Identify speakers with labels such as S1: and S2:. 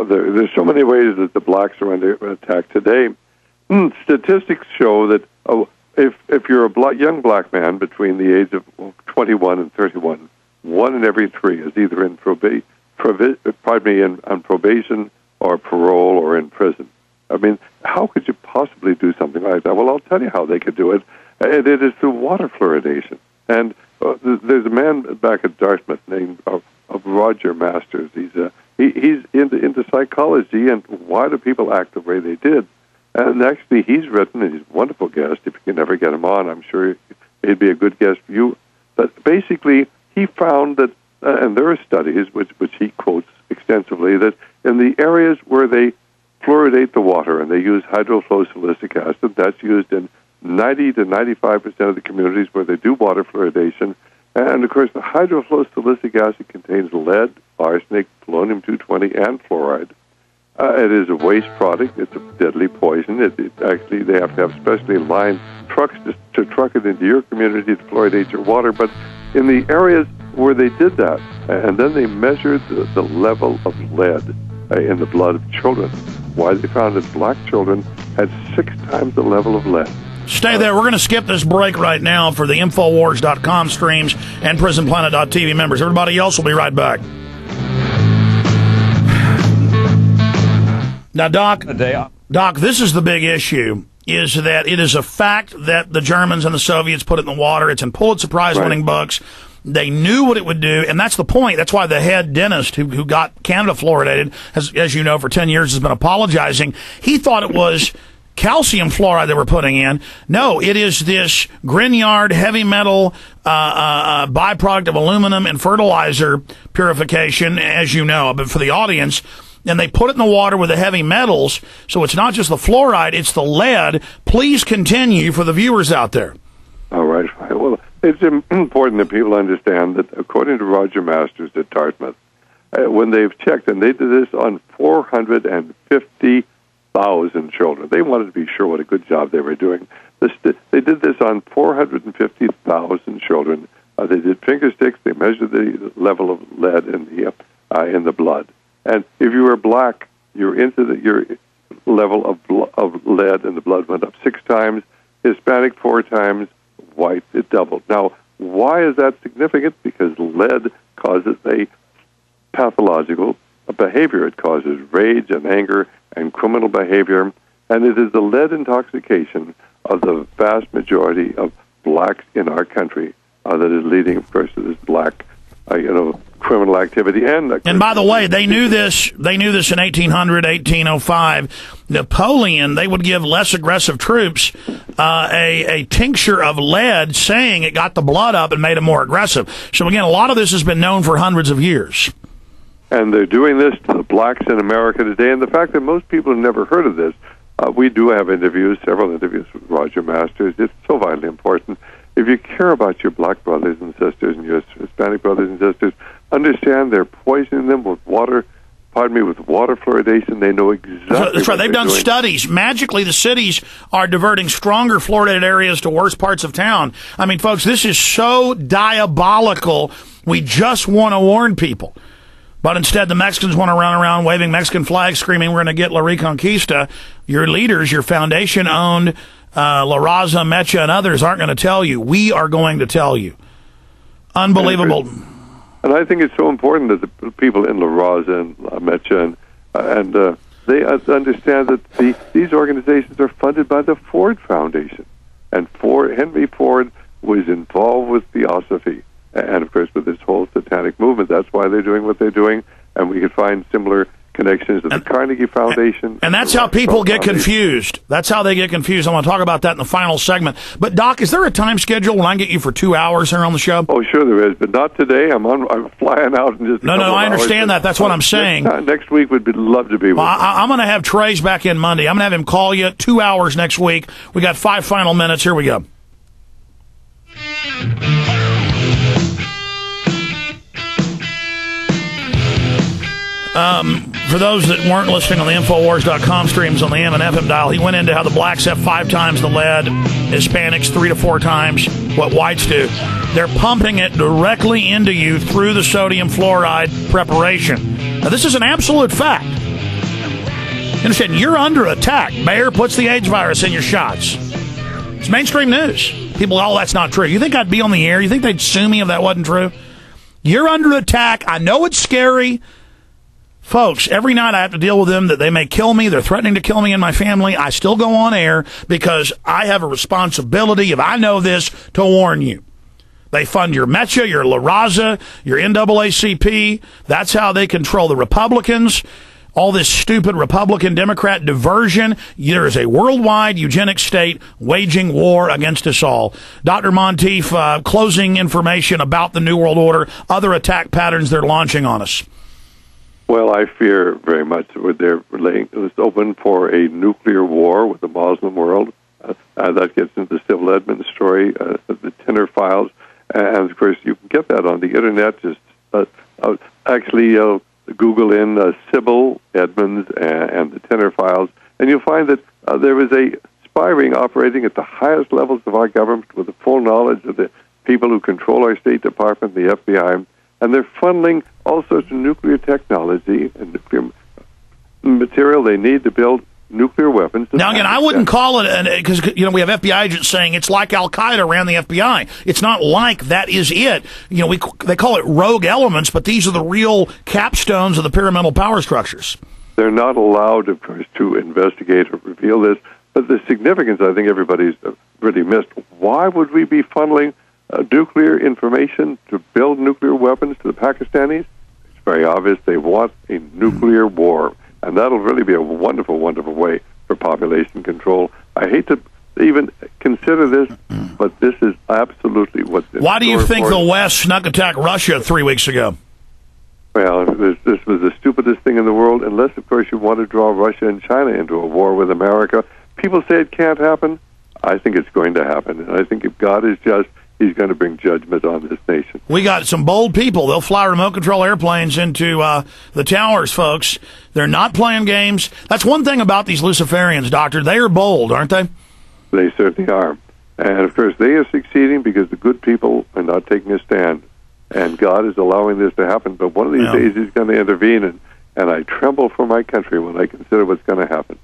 S1: there's so many ways that the blacks are under attack today. Statistics show that if you're a young black man between the age of 21 and 31, 1 in every 3 is either in on probation or parole or in prison. I mean, how could you possibly do something like that? Well, I'll tell you how they could do it. And it is through water fluoridation. And there's a man back at Dartmouth named Roger Masters. He's into psychology and why do people act the way they did. And actually, he's written, and he's a wonderful guest. If you can ever get him on, I'm sure he'd be a good guest for you. But basically, he found that, and there are studies which he quotes extensively, that in the areas where they fluoridate the water and they use hydrofluosilicic acid, that's used in 90 to 95% of the communities where they do water fluoridation. And, of course, the hydrofluosilicic acid contains lead, arsenic, polonium-220, and fluoride. It is a waste product. It's a deadly poison. Actually, they have to have specially lined trucks to truck it into your community to fluoridate your water. But in the areas where they did that, and then they measured the level of lead in the blood of children, why they found that black children had 6 times the level of lead.
S2: Stay there. We're going to skip this break right now for the Infowars.com streams and PrisonPlanet.tv members. Everybody else will be right back. Now, Doc, this is the big issue, is that it is a fact that the Germans and the Soviets put it in the water. It's in Pulitzer Prize-winning books. They knew what it would do, and that's the point. That's why the head dentist who got Canada fluoridated, as you know, for 10 years has been apologizing. He thought it was calcium fluoride they were putting in. No, it is this Grignard heavy metal byproduct of aluminum and fertilizer purification, as you know. But for the audience, and they put it in the water with the heavy metals, so it's not just the fluoride, it's the lead. Please continue for the viewers out there.
S1: All right. Well, it's important that people understand that according to Roger Masters at Dartmouth, when they've checked, and they did this on 450,000 children. They wanted to be sure what a good job they were doing. They did this on 450,000 children. They did finger sticks. They measured the level of lead in the blood. And if you were black, your level of lead in the blood went up 6 times. Hispanic 4 times. White, it doubled. Now, why is that significant? Because lead causes a pathological behavior. It causes rage and anger and criminal behavior. And it is the lead intoxication of the vast majority of blacks in our country that is leading, of course, to this black, criminal activity. And
S2: by the way, they knew this. They knew this in 1800, 1805. Napoleon, they would give less aggressive troops a tincture of lead, saying it got the blood up and made them more aggressive. So again, a lot of this has been known for hundreds of years.
S1: And they're doing this to the blacks in America today. And the fact that most people have never heard of this, we do have several interviews with Roger Masters. It's so vitally important. If you care about your black brothers and sisters and your Hispanic brothers and sisters, understand they're poisoning them with water fluoridation. They know exactly.
S2: That's right. They've done studies. Magically, the cities are diverting stronger fluoridated areas to worse parts of town. I mean, folks, this is so diabolical. We just want to warn people. But instead, the Mexicans want to run around waving Mexican flags, screaming, we're going to get La Reconquista. Your leaders, your foundation-owned La Raza, Mecha, and others aren't going to tell you. We are going to tell you. Unbelievable.
S1: And I think it's so important that the people in La Raza and La Mecha and they understand that these organizations are funded by the Ford Foundation. And Henry Ford was involved with Theosophy and, of course, with this whole satanic movement. That's why they're doing what they're doing. And we could find similar connections to the Carnegie Foundation.
S2: And that's how people get confused. That's how they get confused. I want to talk about that in the final segment. But, Doc, is there a time schedule when I can get you for 2 hours here on the show?
S1: Oh, sure there is, but not today. I'm flying out in just
S2: No, I understand that. That's what I'm saying.
S1: Next week would love to be with you.
S2: I'm going to have Trey's back in Monday. I'm going to have him call you 2 hours next week. We got 5 final minutes. Here we go. For those that weren't listening on the Infowars.com streams on the AM and FM dial, he went into how the blacks have 5 times the lead, Hispanics 3 to 4 times what whites do. They're pumping it directly into you through the sodium fluoride preparation. Now, this is an absolute fact. understand? You're under attack. Bayer puts the AIDS virus in your shots. It's mainstream news. People, oh, that's not true. You think I'd be on the air? You think they'd sue me if that wasn't true? You're under attack. I know it's scary. Folks, every night I have to deal with them that they may kill me. They're threatening to kill me and my family. I still go on air because I have a responsibility, if I know this, to warn you. They fund your Metcha, your La Raza, your NAACP. That's how they control the Republicans. All this stupid Republican-Democrat diversion. There is a worldwide eugenic state waging war against us all. Dr. Monteith, closing information about the New World Order, other attack patterns they're launching on us.
S1: Well, I fear very much that they're laying this open for a nuclear war with the Muslim world. That gets into the Civil Edmonds story, the Tinner files. And, of course, you can get that on the Internet. Just Google in Sybil Edmonds and the Tinner files, and you'll find that there is a spy ring operating at the highest levels of our government with the full knowledge of the people who control our State Department, the FBI, and they're funneling all sorts of nuclear technology and nuclear material they need to build nuclear weapons.
S2: Now, again, I wouldn't call it, because we have FBI agents saying it's like Al-Qaeda ran the FBI. It's not like that is it. They call it rogue elements, but these are the real capstones of the pyramidal power structures. They're
S1: not allowed, of course, to investigate or reveal this, but the significance, I think everybody's really missed. Why would we be funneling nuclear information to build nuclear weapons to the Pakistanis? It's very obvious they want a nuclear war. And that'll really be a wonderful, wonderful way for population control. I hate to even consider this, but this is absolutely what's in
S2: Why do you think
S1: for
S2: the West snuck attack Russia 3 weeks ago?
S1: Well, this was the stupidest thing in the world, unless, of course, you want to draw Russia and China into a war with America. People say it can't happen. I think it's going to happen. And I think if God is just, He's going to bring judgment on this nation. We got some bold people. They'll fly remote control airplanes into the towers, folks. They're not playing games. That's one thing about these Luciferians, Doctor. They are bold, aren't they? They certainly are. And, of course, they are succeeding because the good people are not taking a stand. And God is allowing this to happen. But one of these days He's going to intervene, and I tremble for my country when I consider what's going to happen.